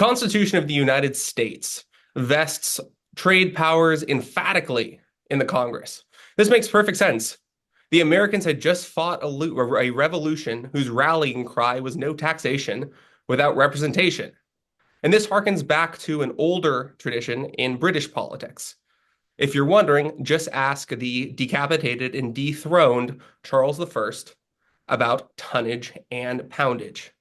Constitution of the United States vests trade powers emphatically in the Congress. This makes perfect sense. The Americans had just fought a revolution whose rallying cry was no taxation without representation. And this harkens back to an older tradition in British politics. If you're wondering, just ask the decapitated and dethroned Charles I about tonnage and poundage.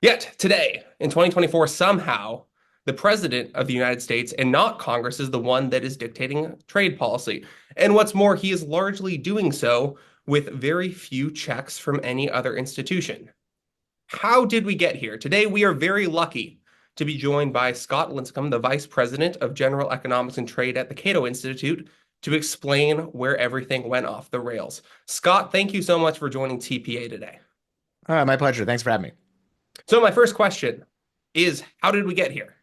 Yet today, in 2024, somehow the president of the United States and not Congress is the one that is dictating trade policy. And what's more, he is largely doing so with very few checks from any other institution. How did we get here? Today, we are very lucky to be joined by Scott Lincicome, the Vice President of General Economics and Trade at the Cato Institute, to explain where everything went off the rails. Scott, thank you so much for joining TPA today. My pleasure. Thanks for having me. So my first question is, how did we get here?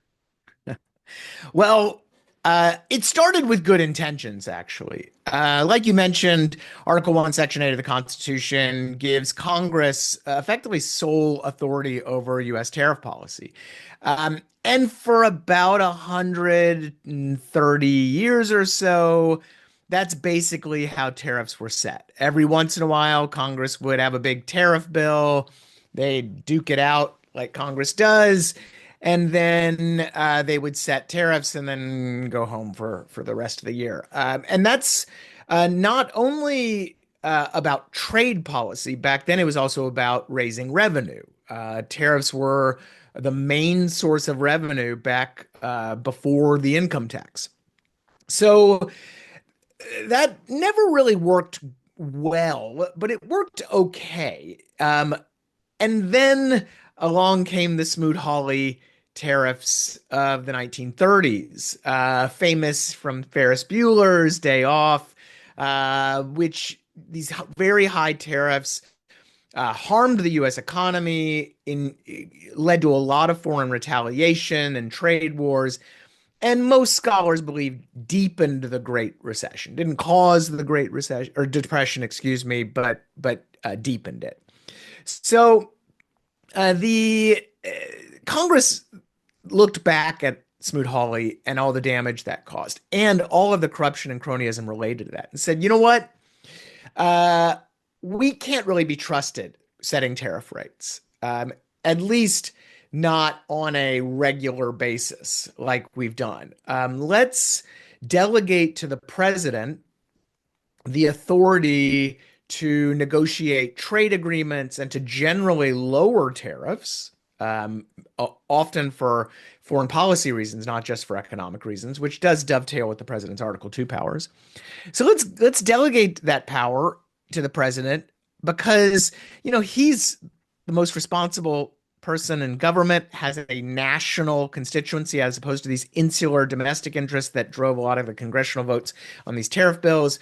Well, it started with good intentions, actually. Like you mentioned, Article 1, Section 8 of the Constitution gives Congress effectively sole authority over U.S. tariff policy. And for about 130 years or so, that's basically how tariffs were set. Every once in a while, Congress would have a big tariff bill. They'd duke it out like Congress does. And then they would set tariffs and then go home for the rest of the year. And that's not only about trade policy. Back then, it was also about raising revenue. Tariffs were the main source of revenue back before the income tax. So that never really worked well, but it worked okay. And then along came the Smoot-Hawley tariffs of the 1930s, famous from Ferris Bueller's Day Off, which these very high tariffs harmed the U.S. economy, led to a lot of foreign retaliation and trade wars, and most scholars believe deepened the Great Recession. Didn't cause the Great Recession or Depression, excuse me, but deepened it. So the Congress looked back at Smoot-Hawley and all the damage that caused, and all of the corruption and cronyism related to that, and said, you know what? We can't really be trusted setting tariff rates, at least not on a regular basis like we've done. Let's delegate to the president the authority to negotiate trade agreements and to generally lower tariffs, often for foreign policy reasons, not just for economic reasons, which does dovetail with the president's Article 2 powers. So let's delegate that power to the president because, he's the most responsible person in government, has a national constituency as opposed to these insular domestic interests that drove a lot of the congressional votes on these tariff bills.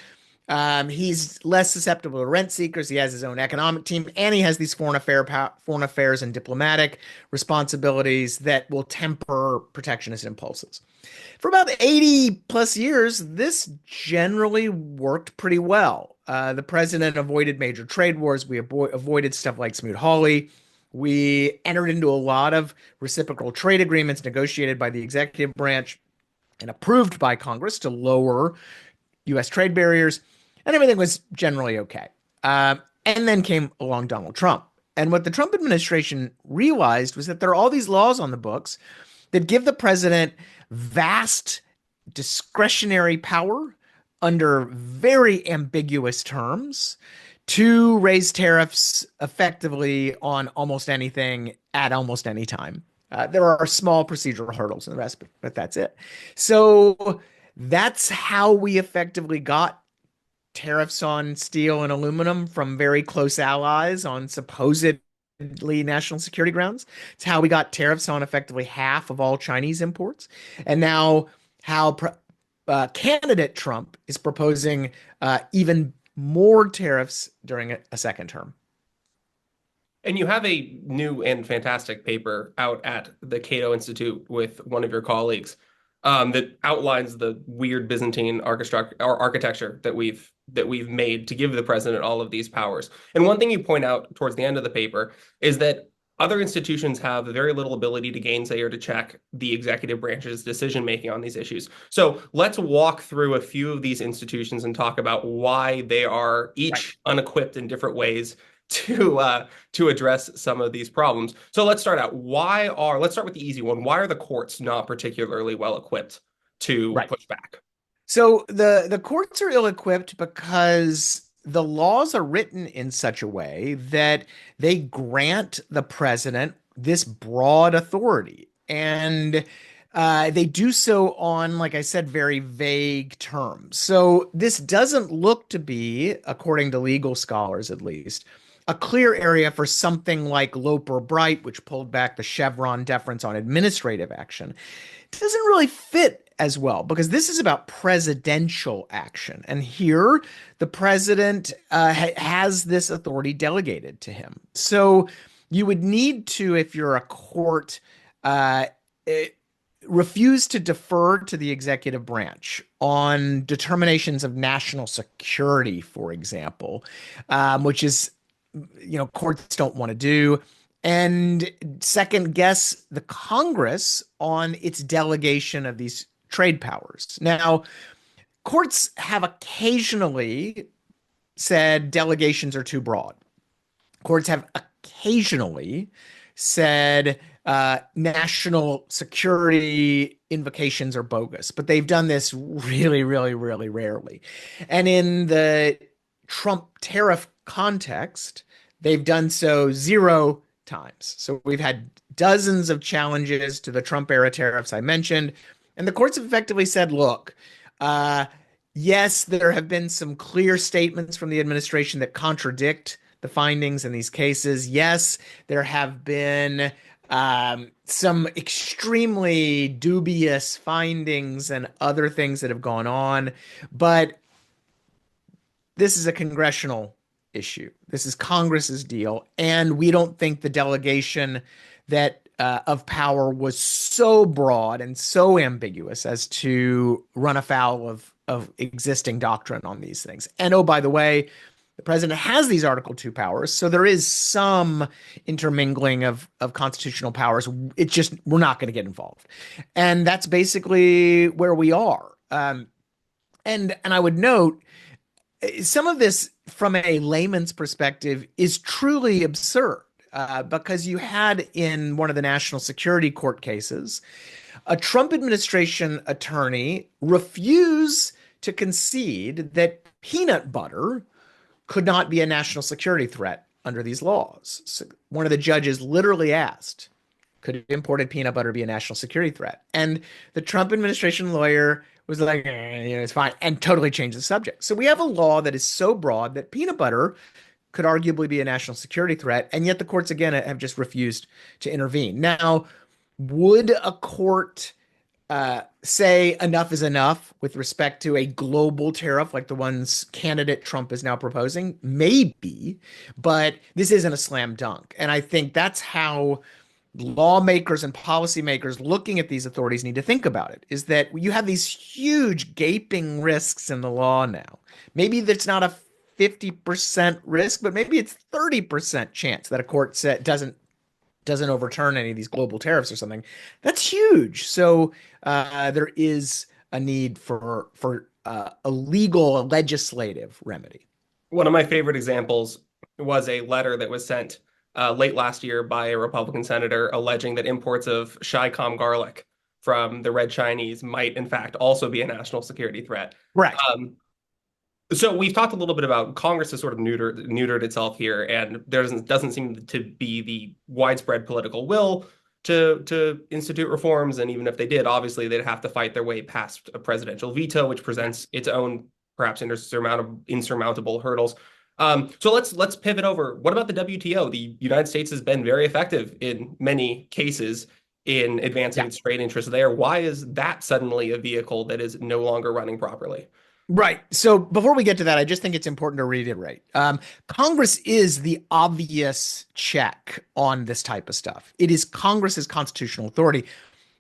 He's less susceptible to rent seekers. He has his own economic team, and he has these foreign affairs and diplomatic responsibilities that will temper protectionist impulses. For about 80 plus years, this generally worked pretty well. The president avoided major trade wars. We avoided stuff like Smoot-Hawley. We entered into a lot of reciprocal trade agreements negotiated by the executive branch and approved by Congress to lower U.S. trade barriers. And everything was generally okay. And then came along Donald Trump. And what the Trump administration realized was that there are all these laws on the books that give the president vast discretionary power under very ambiguous terms to raise tariffs effectively on almost anything at almost any time. There are small procedural hurdles and the rest, but that's it. So that's how we effectively got tariffs on steel and aluminum from very close allies on supposedly national security grounds. It's how we got tariffs on effectively half of all Chinese imports. And now how candidate Trump is proposing even more tariffs during a second term. And you have a new and fantastic paper out at the Cato Institute with one of your colleagues that outlines the weird Byzantine architecture that we've made to give the president all of these powers. And one thing you point out towards the end of the paper is that Other institutions have very little ability to gainsay or to check the executive branch's decision making on these issues. So let's walk through a few of these institutions and talk about why they are Right. each unequipped in different ways to address some of these problems. So let's start out. Let's start with the easy one. Why are the courts not particularly well equipped to Right. push back? So the courts are ill-equipped because the laws are written in such a way that they grant the president this broad authority. And they do so on, like I said, very vague terms. So this doesn't look to be, according to legal scholars at least, a clear area for something like Loper Bright, which pulled back the Chevron deference on administrative action. It doesn't really fit as well because this is about presidential action. And here, the president has this authority delegated to him. So you would need to, if you're a court, uh, eh, refuse to defer to the executive branch on determinations of national security, for example, which is, courts don't want to do. And second guess the Congress on its delegation of these trade powers. Now, courts have occasionally said delegations are too broad. Courts have occasionally said national security invocations are bogus, but they've done this really, really, really rarely. And in the Trump tariff context, they've done so 0 times. So we've had dozens of challenges to the Trump era tariffs I mentioned, and the courts have effectively said, look, uh, yes, there have been some clear statements from the administration that contradict the findings in these cases. Yes, there have been some extremely dubious findings and other things that have gone on, but this is a congressional issue. This is Congress's deal, and we don't think the delegation that of power was so broad and so ambiguous as to run afoul of existing doctrine on these things. And oh, by the way, the president has these Article 2 powers, so there is some intermingling of constitutional powers. It's just we're not going to get involved, and that's basically where we are. And I would note some of this from a layman's perspective is truly absurd because you had in one of the national security court cases a Trump administration attorney refuse to concede that peanut butter could not be a national security threat under these laws. So one of the judges literally asked, could imported peanut butter be a national security threat? And the Trump administration lawyer was like, it's fine, and totally changed the subject. So we have a law that is so broad that peanut butter could arguably be a national security threat, and yet the courts again have just refused to intervene. Now, would a court say enough is enough with respect to a global tariff like the ones candidate Trump is now proposing? Maybe, but this isn't a slam dunk. And I think that's how lawmakers and policymakers looking at these authorities need to think about it, is that you have these huge gaping risks in the law now. Maybe that's not a 50% risk, but maybe it's 30% chance that a court doesn't overturn any of these global tariffs or something. That's huge. So there is a need for a legal, a legislative remedy. One of my favorite examples was a letter that was sent late last year by a Republican senator alleging that imports of Chi-Com garlic from the Red Chinese might, in fact, also be a national security threat. Correct. So we've talked a little bit about Congress has sort of neutered itself here, and there doesn't seem to be the widespread political will to institute reforms. And even if they did, obviously they'd have to fight their way past a presidential veto, which presents its own perhaps insurmountable hurdles. So let's pivot over. What about the WTO? The United States has been very effective in many cases in advancing Yeah. its trade interests there. Why is that suddenly a vehicle that is no longer running properly? Right. So before we get to that, I just think it's important to reiterate. Congress is the obvious check on this type of stuff. It is Congress's constitutional authority.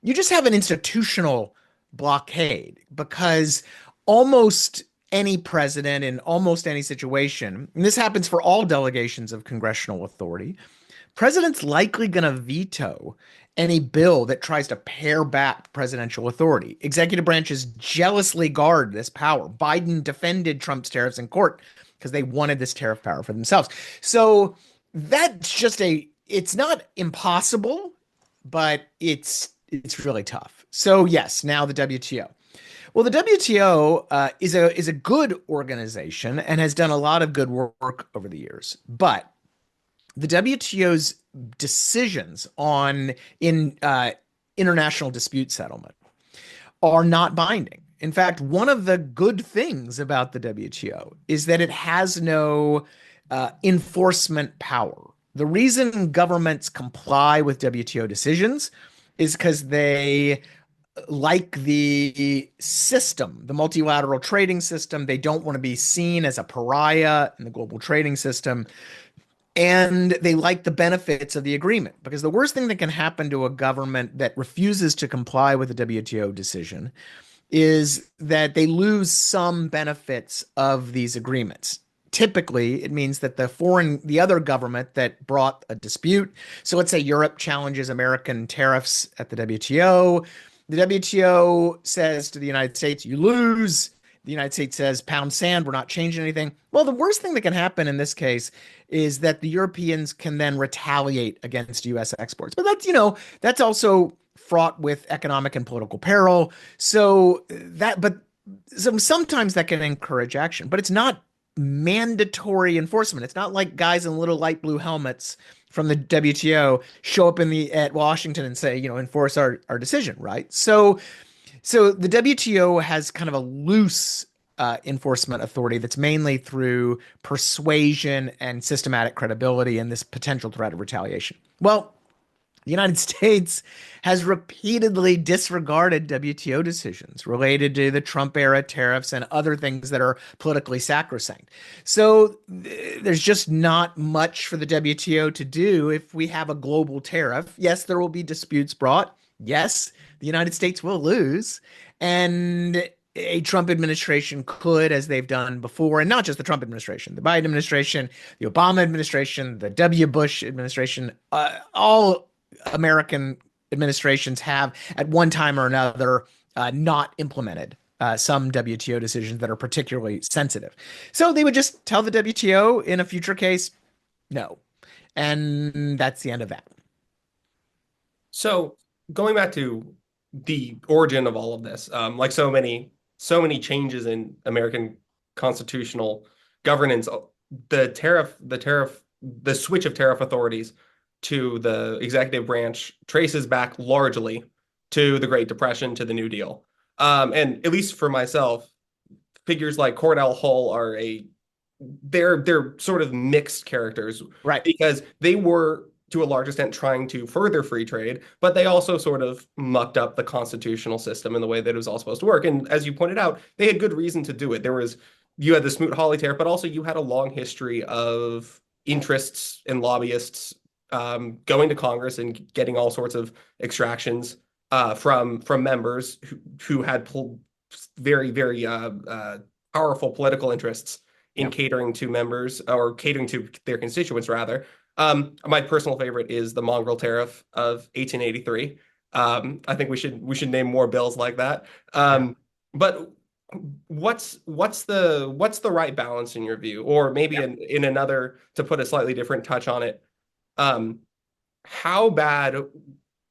You just have an institutional blockade because almost any president in almost any situation, and this happens for all delegations of congressional authority, president's likely going to veto any bill that tries to pare back presidential authority. Executive branches jealously guard this power. Biden defended Trump's tariffs in court because they wanted this tariff power for themselves. So that's just it's not impossible, but it's really tough. So yes, now the WTO. Well, the WTO is a good organization and has done a lot of good work over the years. But the WTO's decisions on in international dispute settlement are not binding. In fact, one of the good things about the WTO is that it has no enforcement power. The reason governments comply with WTO decisions is because they like the system, the multilateral trading system. They don't want to be seen as a pariah in the global trading system. And they like the benefits of the agreement because the worst thing that can happen to a government that refuses to comply with a WTO decision is that they lose some benefits of these agreements. Typically, it means that the other government that brought a dispute, so let's say Europe challenges American tariffs at the WTO. The WTO says to the United States, you lose. The United States says, pound sand, we're not changing anything. Well, the worst thing that can happen in this case is that the Europeans can then retaliate against US exports. But that's also fraught with economic and political peril. So sometimes that can encourage action, but it's not mandatory enforcement. It's not like guys in little light blue helmets from the WTO show up at Washington and say, enforce our decision, right? So the WTO has kind of a loose enforcement authority that's mainly through persuasion and systematic credibility and this potential threat of retaliation. Well, the United States has repeatedly disregarded WTO decisions related to the Trump era tariffs and other things that are politically sacrosanct. So there's just not much for the WTO to do if we have a global tariff. Yes, there will be disputes brought. Yes, the United States will lose. And a Trump administration could, as they've done before, and not just the Trump administration, the Biden administration, the Obama administration, the W. Bush administration, all American administrations have at one time or another not implemented some WTO decisions that are particularly sensitive. So they would just tell the WTO in a future case, no. And that's the end of that. So going back to the origin of all of this, like so many changes in American constitutional governance, the switch of tariff authorities to the executive branch traces back largely to the Great Depression, to the New Deal. And at least for myself, figures like Cordell Hull they're sort of mixed characters, Right. because they were to a large extent trying to further free trade, but they also sort of mucked up the constitutional system in the way that it was all supposed to work. And as you pointed out, they had good reason to do it. You had the Smoot-Hawley tariff, but also you had a long history of interests and lobbyists going to Congress and getting all sorts of extractions from members who had very, very powerful political interests in Yeah. catering to members, or catering to their constituents rather. My personal favorite is the mongrel tariff of 1883. I think we should name more bills like that. Yeah. But what's the right balance in your view, or maybe Yeah. in another, to put a slightly different touch on it? How bad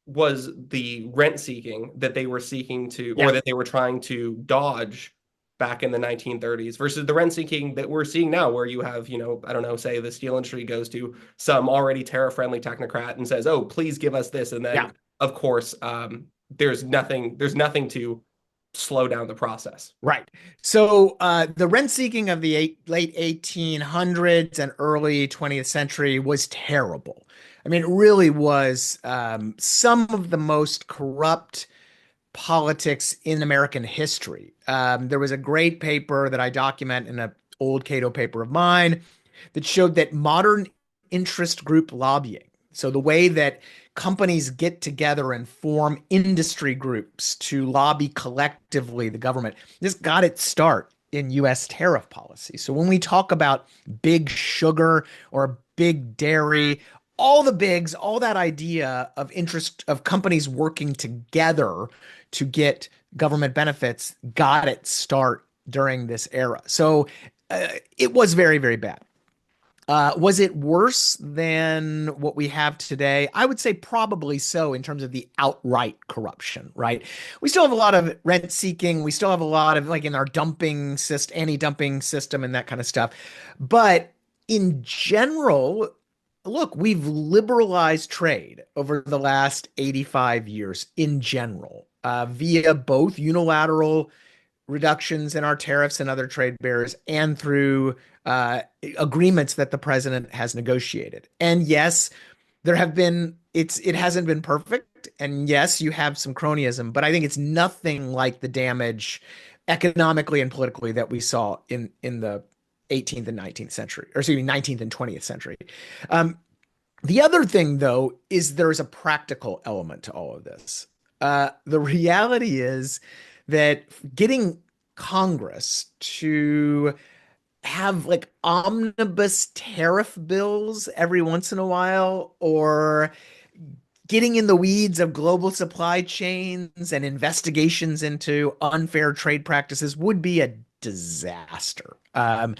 was the rent seeking that they were seeking to, or Yeah. that they were trying to dodge back in the 1930s, versus the rent seeking that we're seeing now, where you have, I don't know, say the steel industry goes to some already tariff friendly technocrat and says, oh, please give us this. And then, Yeah. of course, there's nothing to slow down the process. Right. So the rent seeking of the late 1800s and early 20th century was terrible. I mean, it really was some of the most corrupt politics in American history. There was a great paper that I document in an old Cato paper of mine that showed that modern interest group lobbying, so the way that companies get together and form industry groups to lobby collectively the government, this got its start in US tariff policy. So when we talk about big sugar or big dairy, all the bigs, all that idea of interest of companies working together to get government benefits got its start during this era. So it was very, very bad. Was it worse than what we have today? I would say probably so in terms of the outright corruption, right? We still have a lot of rent seeking. We still have a lot of like in our dumping system, anti-dumping system and that kind of stuff. But in general, look, we've liberalized trade over the last 85 years in general, via both unilateral reductions in our tariffs and other trade barriers and through agreements that the president has negotiated. And yes, there have been it hasn't been perfect. And yes, you have some cronyism, but I think it's nothing like the damage economically and politically that we saw in the 18th and 19th century, or excuse me, 19th and 20th century. Um, the other thing, though, is there's a practical element to all of this. The reality is that getting Congress to have like omnibus tariff bills every once in a while, or getting in the weeds of global supply chains and investigations into unfair trade practices would be a disaster. I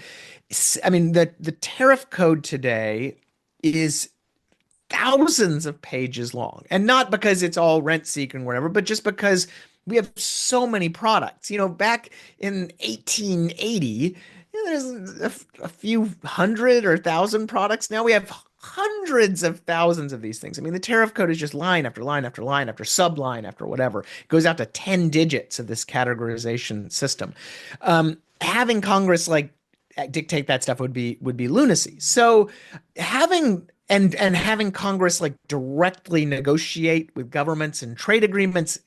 mean, the tariff code today is thousands of pages long. And not because it's all rent seeking or whatever, but just because we have so many products. You know, back in 1880, there's a few hundred or thousand products. Now we have hundreds of thousands of these things. I mean, the tariff code is just line after line after line after subline after whatever. It goes out to 10 digits of this categorization system. Having Congress like dictate that stuff would be lunacy. So having having Congress like directly negotiate with governments and trade agreements,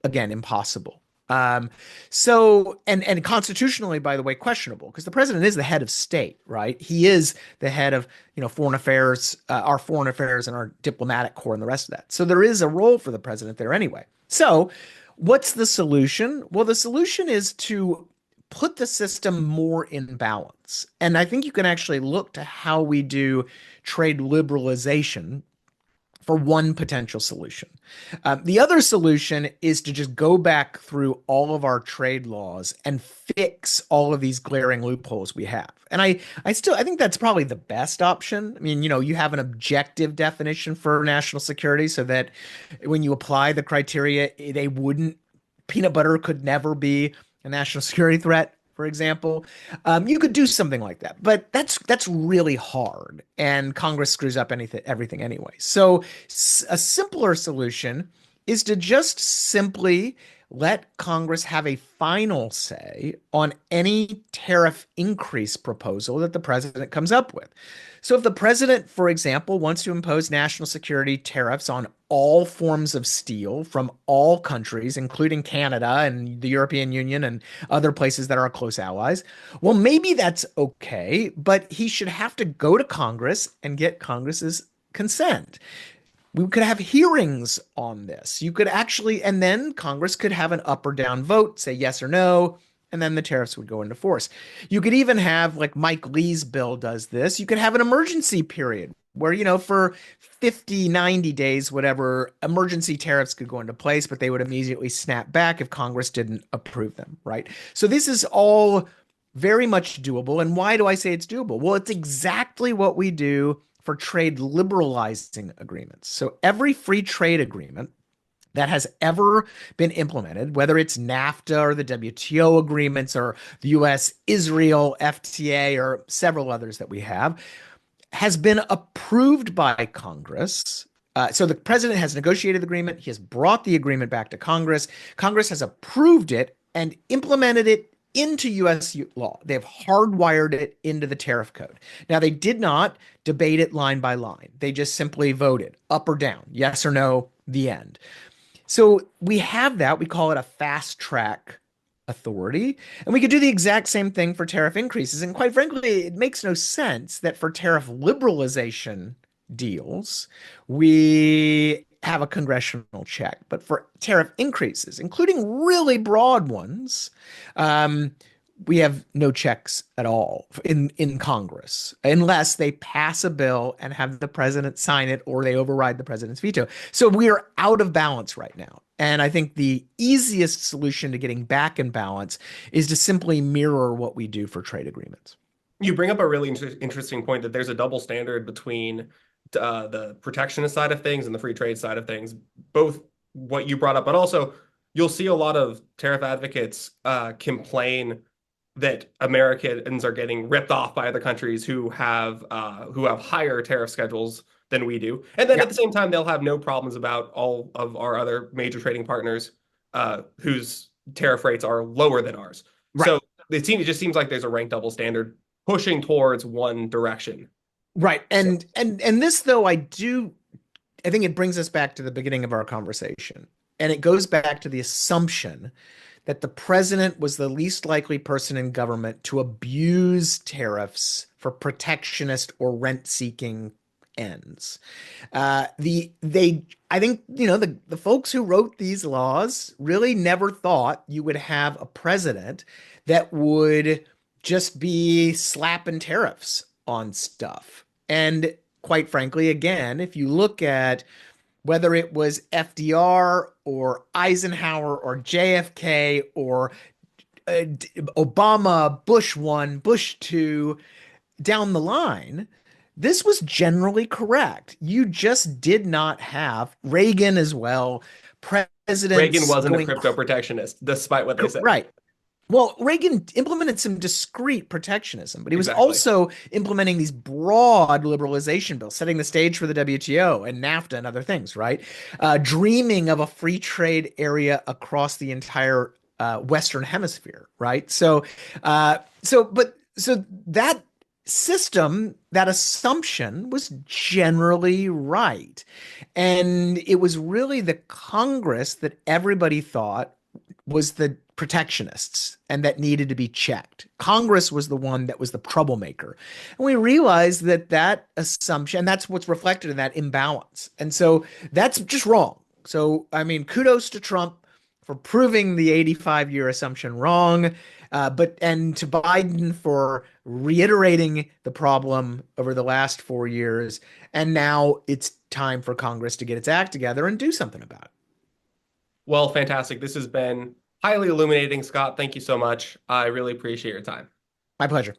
again, impossible. And constitutionally, by the way, questionable because the president is the head of state, right? He is the head of, foreign affairs, our foreign affairs and our diplomatic corps and the rest of that. So there is a role for the president there anyway. So what's the solution? Well, the solution is to put the system more in balance. And I think you can actually look to how we do trade liberalization for one potential solution. The other solution is to just go back through all of our trade laws and fix all of these glaring loopholes we have. And I think that's probably the best option. I mean, you have an objective definition for national security so that when you apply the criteria, peanut butter could never be a national security threat, for example. You could do something like that, but that's really hard, and Congress screws up everything anyway. So a simpler solution is to just simply let Congress have a final say on any tariff increase proposal that the president comes up with. So if the president, for example, wants to impose national security tariffs on all forms of steel from all countries, including Canada and the European Union and other places that are our close allies, well, maybe that's okay, but he should have to go to Congress and get Congress's consent. We could have hearings on this. You could actually, and then Congress could have an up or down vote, say yes or no, and then the tariffs would go into force. You could even have, like Mike Lee's bill does this, you could have an emergency period where, for 50, 90 days, whatever, emergency tariffs could go into place, but they would immediately snap back if Congress didn't approve them, right? So this is all very much doable. And why do I say it's doable? Well, it's exactly what we do for trade liberalizing agreements. So every free trade agreement that has ever been implemented, whether it's NAFTA or the WTO agreements or the US Israel FTA or several others that we have, has been approved by Congress. So the president has negotiated the agreement. He has brought the agreement back to Congress. Congress has approved it and implemented it into U.S. law. They have hardwired it into the tariff code. Now, they did not debate it line by line. They just simply voted up or down, yes or no, the end. So we have that. We call it a fast track authority. And we could do the exact same thing for tariff increases. And quite frankly, it makes no sense that for tariff liberalization deals, we have a congressional check. But for tariff increases, including really broad ones, we have no checks at all in Congress unless they pass a bill and have the president sign it or they override the president's veto. So we are out of balance right now. And I think the easiest solution to getting back in balance is to simply mirror what we do for trade agreements. You bring up a really interesting point that there's a double standard between the protectionist side of things and the free trade side of things, both what you brought up, but also you'll see a lot of tariff advocates complain that Americans are getting ripped off by other countries who have higher tariff schedules than we do. And then Yeah, at the same time, they'll have no problems about all of our other major trading partners whose tariff rates are lower than ours. right. So it just seems like there's a rank double standard pushing towards one direction. Right. So And this though I think it brings us back to the beginning of our conversation. And it goes back to the assumption that the president was the least likely person in government to abuse tariffs for protectionist or rent-seeking ends. I think, the folks who wrote these laws really never thought you would have a president that would just be slapping tariffs on stuff. And quite frankly, again, if you look at whether it was FDR or Eisenhower or JFK or Obama, Bush 1, Bush 2, down the line, this was generally correct. You just did not have Reagan as well, Reagan presidents wasn't a going crypto protectionist, despite what they said. right. Well, Reagan implemented some discrete protectionism, but he was Exactly. also implementing these broad liberalization bills, setting the stage for the WTO and NAFTA and other things, right? Dreaming of a free trade area across the entire Western Hemisphere, right? So that system, that assumption was generally right. And it was really the Congress that everybody thought was the protectionists and that needed to be checked. Congress was the one that was the troublemaker. And we realized that that assumption, and that's what's reflected in that imbalance. And so that's just wrong. So, I mean, kudos to Trump for proving the 85-year assumption wrong, and to Biden for reiterating the problem over the last 4 years. And now it's time for Congress to get its act together and do something about it. Well, fantastic. This has been highly illuminating, Scott. Thank you so much. I really appreciate your time. My pleasure.